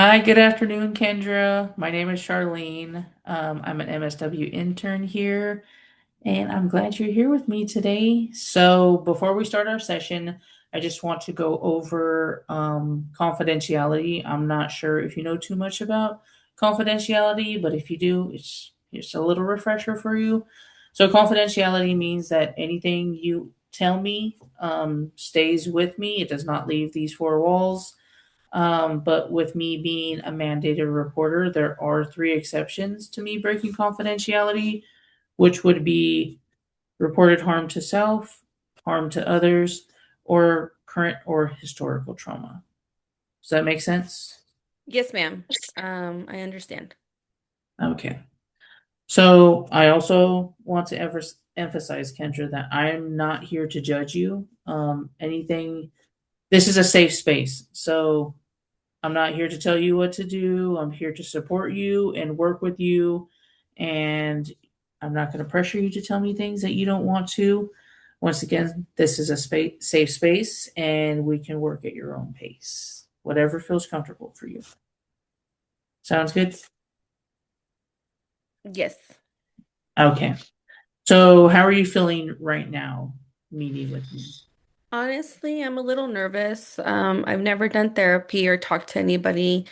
Hi, good afternoon, Kendra. My name is Charlene. I'm an MSW intern here, and I'm glad you're here with me today. So, before we start our session, I just want to go over confidentiality. I'm not sure if you know too much about confidentiality, but if you do, it's a little refresher for you. So, confidentiality means that anything you tell me stays with me. It does not leave these four walls. But with me being a mandated reporter, there are three exceptions to me breaking confidentiality, which would be reported harm to self, harm to others, or current or historical trauma. Does that make sense? Yes, ma'am. I understand. Okay. So I also want to emphasize, Kendra, that I'm not here to judge you. This is a safe space. So I'm not here to tell you what to do. I'm here to support you and work with you. And I'm not going to pressure you to tell me things that you don't want to. Once again, this is a safe space, and we can work at your own pace, whatever feels comfortable for you. Sounds good? Yes. Okay. So, how are you feeling right now meeting with me? Honestly, I'm a little nervous. I've never done therapy or talked to anybody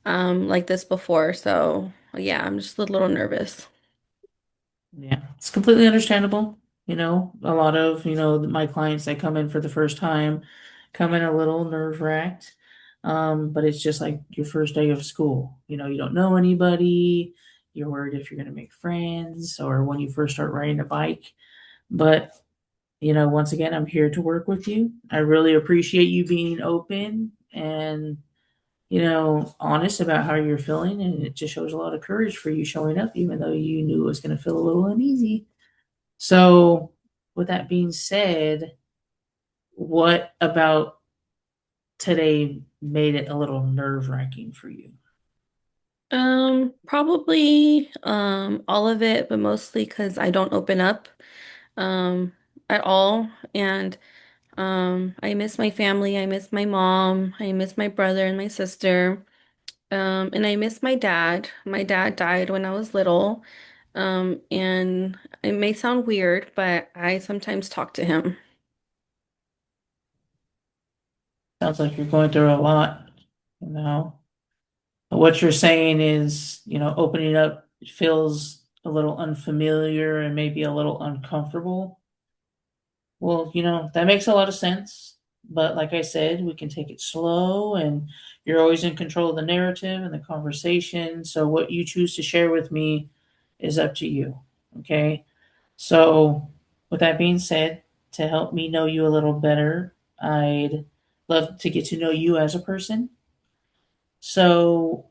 like this before, so yeah, I'm just a little nervous. Yeah, it's completely understandable. A lot of, my clients that come in for the first time come in a little nerve-wracked. But it's just like your first day of school. You don't know anybody. You're worried if you're going to make friends or when you first start riding a bike. But, once again, I'm here to work with you. I really appreciate you being open and, honest about how you're feeling. And it just shows a lot of courage for you showing up, even though you knew it was going to feel a little uneasy. So, with that being said, what about today made it a little nerve-wracking for you? Probably all of it, but mostly because I don't open up um at all. And I miss my family, I miss my mom, I miss my brother and my sister. And I miss my dad. My dad died when I was little. And it may sound weird, but I sometimes talk to him. Sounds like you're going through a lot, you know. What you're saying is, opening up feels a little unfamiliar and maybe a little uncomfortable. Well, that makes a lot of sense. But like I said, we can take it slow and you're always in control of the narrative and the conversation. So what you choose to share with me is up to you. Okay. So with that being said, to help me know you a little better, I'd love to get to know you as a person. So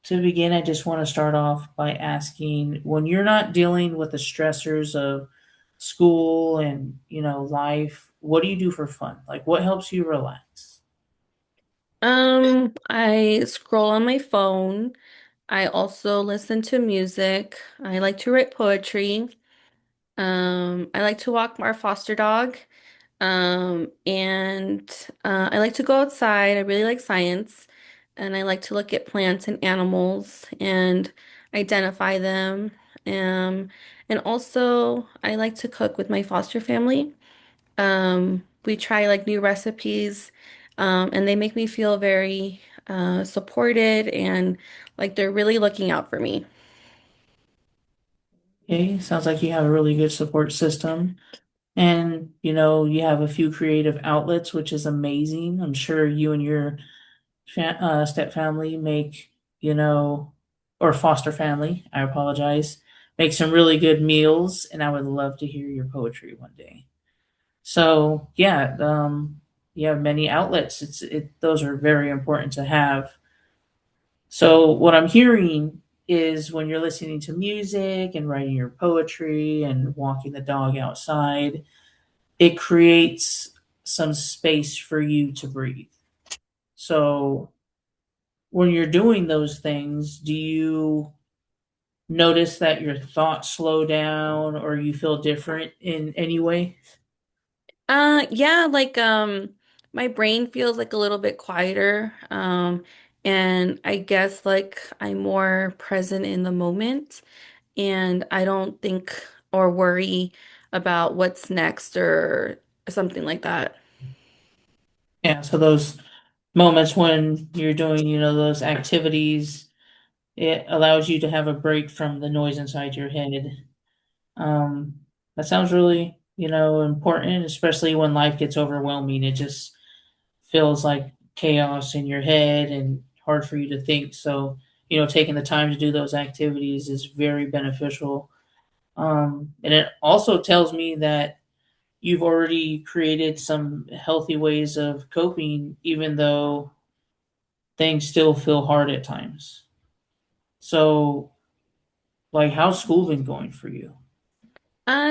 to begin, I just want to start off by asking when you're not dealing with the stressors of school and, life, what do you do for fun? Like, what helps you relax? I scroll on my phone. I also listen to music. I like to write poetry. I like to walk our foster dog. And I like to go outside. I really like science. And I like to look at plants and animals and identify them. And also, I like to cook with my foster family. We try like new recipes, and they make me feel very supported and like they're really looking out for me. Okay, sounds like you have a really good support system. And, you have a few creative outlets, which is amazing. I'm sure you and your step family make, or foster family, I apologize, make some really good meals. And I would love to hear your poetry one day. So yeah, you have many outlets. Those are very important to have. So what I'm hearing is when you're listening to music and writing your poetry and walking the dog outside, it creates some space for you to breathe. So when you're doing those things, do you notice that your thoughts slow down or you feel different in any way? Yeah, like my brain feels like a little bit quieter. And I guess like I'm more present in the moment and I don't think or worry about what's next or something like that. Yeah, so those moments when you're doing, those activities, it allows you to have a break from the noise inside your head. Um, that sounds really, important, especially when life gets overwhelming. It just feels like chaos in your head and hard for you to think. So, taking the time to do those activities is very beneficial. And it also tells me that you've already created some healthy ways of coping, even though things still feel hard at times. So, like, how's school been going for you?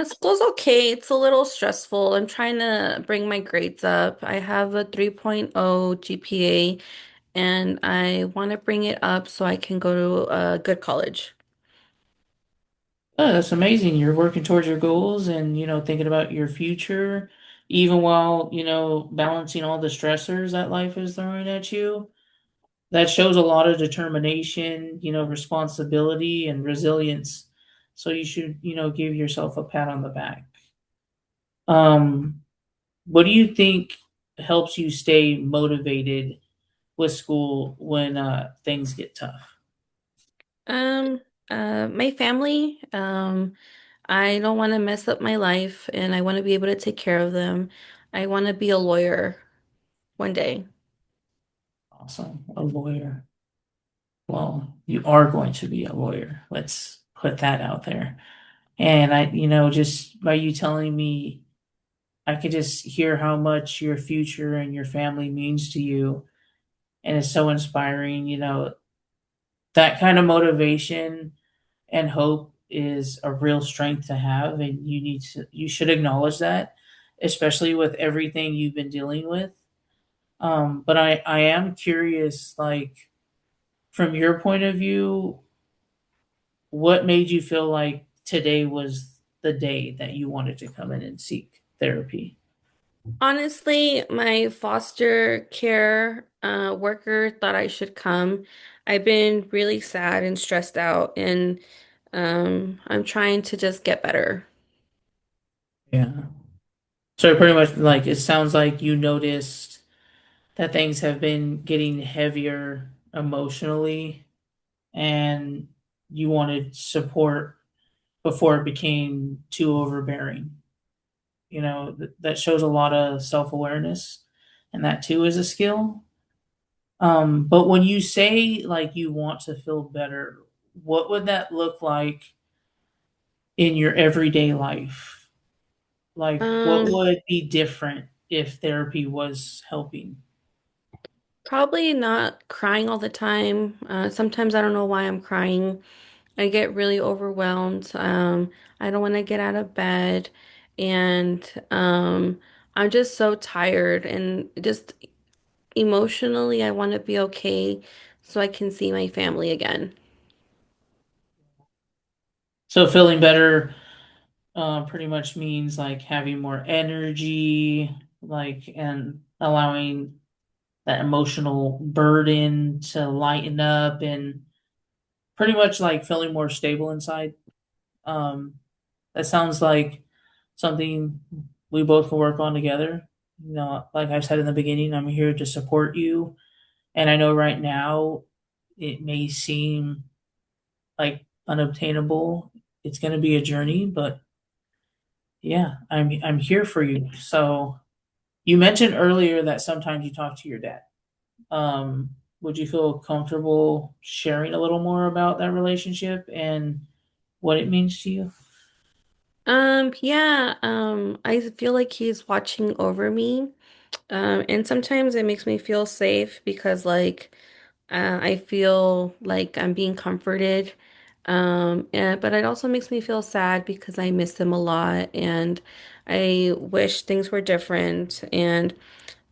School's okay. It's a little stressful. I'm trying to bring my grades up. I have a 3.0 GPA and I want to bring it up so I can go to a good college. Oh, that's amazing. You're working towards your goals and, thinking about your future, even while, balancing all the stressors that life is throwing at you. That shows a lot of determination, responsibility and resilience. So you should, give yourself a pat on the back. Um, what do you think helps you stay motivated with school when things get tough? Um, my family, I don't want to mess up my life and I want to be able to take care of them. I want to be a lawyer one day. Awesome. A lawyer. Well, you are going to be a lawyer. Let's put that out there. And just by you telling me, I could just hear how much your future and your family means to you. And it's so inspiring. That kind of motivation and hope is a real strength to have. And you should acknowledge that, especially with everything you've been dealing with. But I am curious, like, from your point of view, what made you feel like today was the day that you wanted to come in and seek therapy? Honestly, my foster care worker thought I should come. I've been really sad and stressed out, and I'm trying to just get better. Yeah. So pretty much like it sounds like you noticed that things have been getting heavier emotionally and you wanted support before it became too overbearing. That shows a lot of self-awareness and that too is a skill. But when you say like you want to feel better, what would that look like in your everyday life? Like, what Um, would be different if therapy was helping? Probably not crying all the time. Sometimes I don't know why I'm crying. I get really overwhelmed. I don't want to get out of bed, and I'm just so tired and just emotionally, I want to be okay so I can see my family again. So feeling better pretty much means like having more energy, like, and allowing that emotional burden to lighten up and pretty much like feeling more stable inside. Um, that sounds like something we both can work on together. Like I said in the beginning, I'm here to support you. And I know right now it may seem like unobtainable. It's going to be a journey, but yeah, I'm here for you. So you mentioned earlier that sometimes you talk to your dad. Um, would you feel comfortable sharing a little more about that relationship and what it means to you? Yeah, I feel like he's watching over me. And sometimes it makes me feel safe because like I feel like I'm being comforted. But it also makes me feel sad because I miss him a lot and I wish things were different. And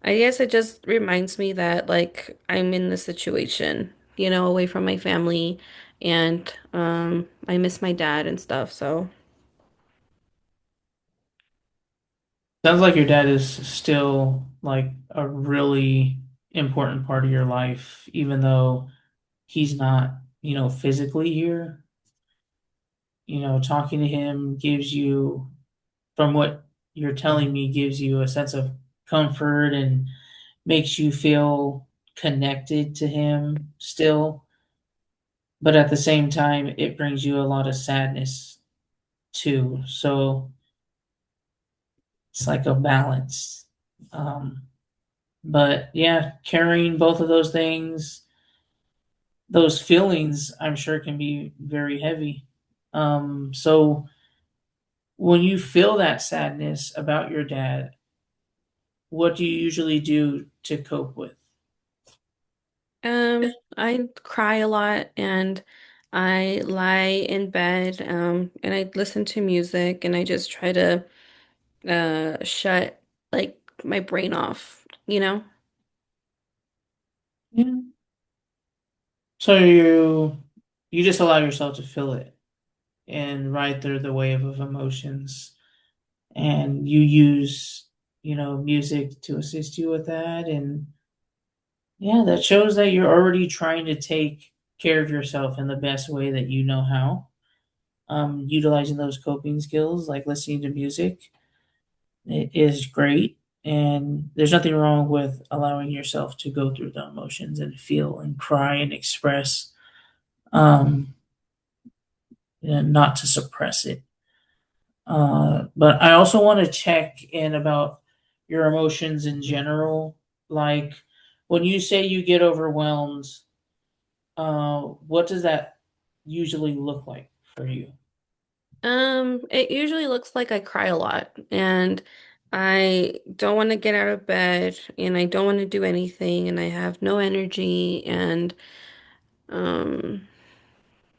I guess it just reminds me that like I'm in this situation, away from my family and I miss my dad and stuff. So Sounds like your dad is still like a really important part of your life, even though he's not, physically here. Talking to him gives you, from what you're telling me, gives you a sense of comfort and makes you feel connected to him still. But at the same time, it brings you a lot of sadness too. So it's like a balance. Um, but yeah, carrying both of those things, those feelings, I'm sure can be very heavy. So when you feel that sadness about your dad, what do you usually do to cope with? I cry a lot and I lie in bed, and I listen to music and I just try to shut like my brain off, you know? Yeah. So you just allow yourself to feel it and ride through the wave of emotions, and you use music to assist you with that. And yeah, that shows that you're already trying to take care of yourself in the best way that you know how. Utilizing those coping skills like listening to music, it is great. And there's nothing wrong with allowing yourself to go through the emotions and feel and cry and express, um, and not to suppress it. But I also want to check in about your emotions in general. Like when you say you get overwhelmed, what does that usually look like for you? It usually looks like I cry a lot and I don't want to get out of bed and I don't want to do anything and I have no energy and um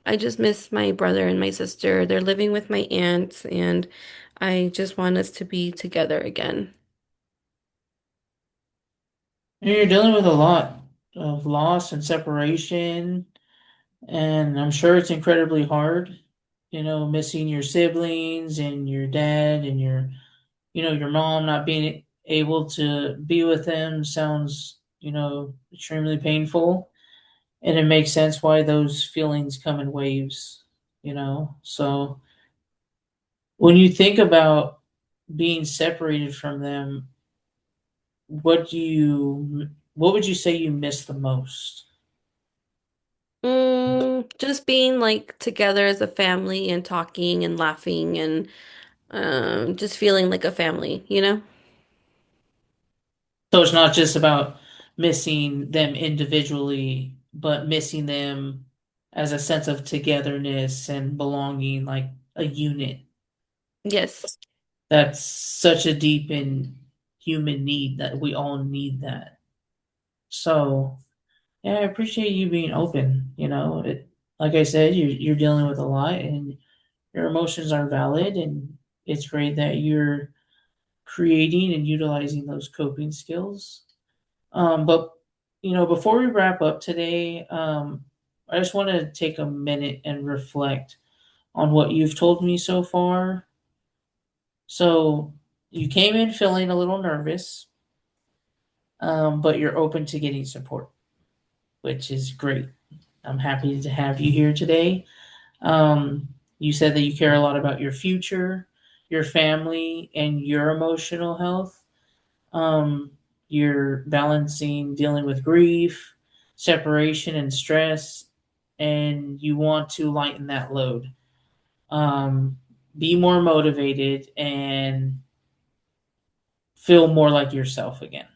I just miss my brother and my sister. They're living with my aunt and I just want us to be together again. You're dealing with a lot of loss and separation, and I'm sure it's incredibly hard, missing your siblings and your dad and your mom, not being able to be with them sounds, extremely painful. And it makes sense why those feelings come in waves. So when you think about being separated from them, what would you say you miss the most? Just being like together as a family and talking and laughing and just feeling like a family, you know? So it's not just about missing them individually, but missing them as a sense of togetherness and belonging, like a unit. Yes. That's such a deep and human need that we all need that. So yeah, I appreciate you being open. Like I said, you're dealing with a lot, and your emotions are valid, and it's great that you're creating and utilizing those coping skills. But before we wrap up today, I just want to take a minute and reflect on what you've told me so far. So you came in feeling a little nervous, but you're open to getting support, which is great. I'm happy to have you here today. You said that you care a lot about your future, your family, and your emotional health. Um, you're balancing dealing with grief, separation, and stress, and you want to lighten that load. Be more motivated and feel more like yourself again.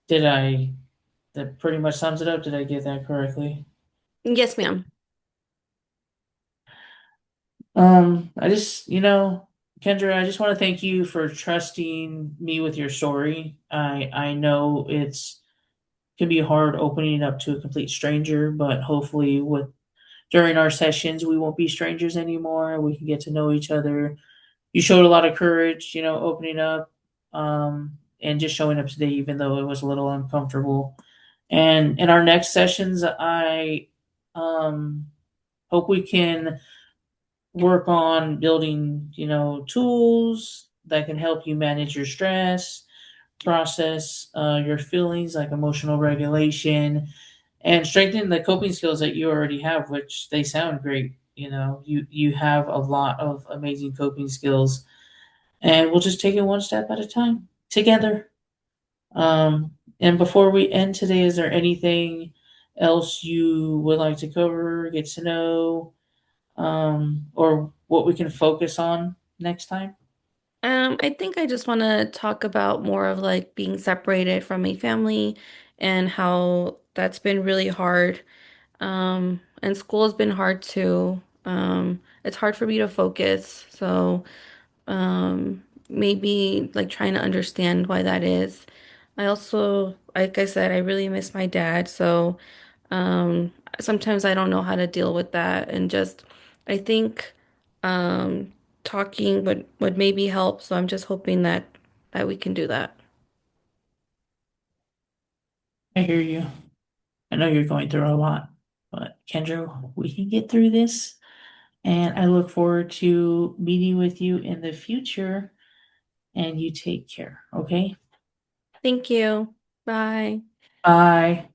Did I? That pretty much sums it up. Did I get that correctly? Yes, ma'am. I just, Kendra, I just want to thank you for trusting me with your story. I know it's can be hard opening up to a complete stranger, but hopefully with during our sessions we won't be strangers anymore. We can get to know each other. You showed a lot of courage, opening up, and just showing up today, even though it was a little uncomfortable. And in our next sessions, I um, hope we can work on building, tools that can help you manage your stress, process your feelings, like emotional regulation, and strengthen the coping skills that you already have, which they sound great. You know, you have a lot of amazing coping skills, and we'll just take it one step at a time together. And before we end today, is there anything else you would like to cover, get to know, or what we can focus on next time? I think I just want to talk about more of like being separated from my family and how that's been really hard. And school has been hard too. It's hard for me to focus. So, maybe like trying to understand why that is. I also, like I said, I really miss my dad. So, um, sometimes I don't know how to deal with that. And just, I think, um, talking would maybe help. So I'm just hoping that we can do that. I hear you. I know you're going through a lot, but Kendra, we can get through this. And I look forward to meeting with you in the future. And you take care, okay? Thank you. Bye. Bye.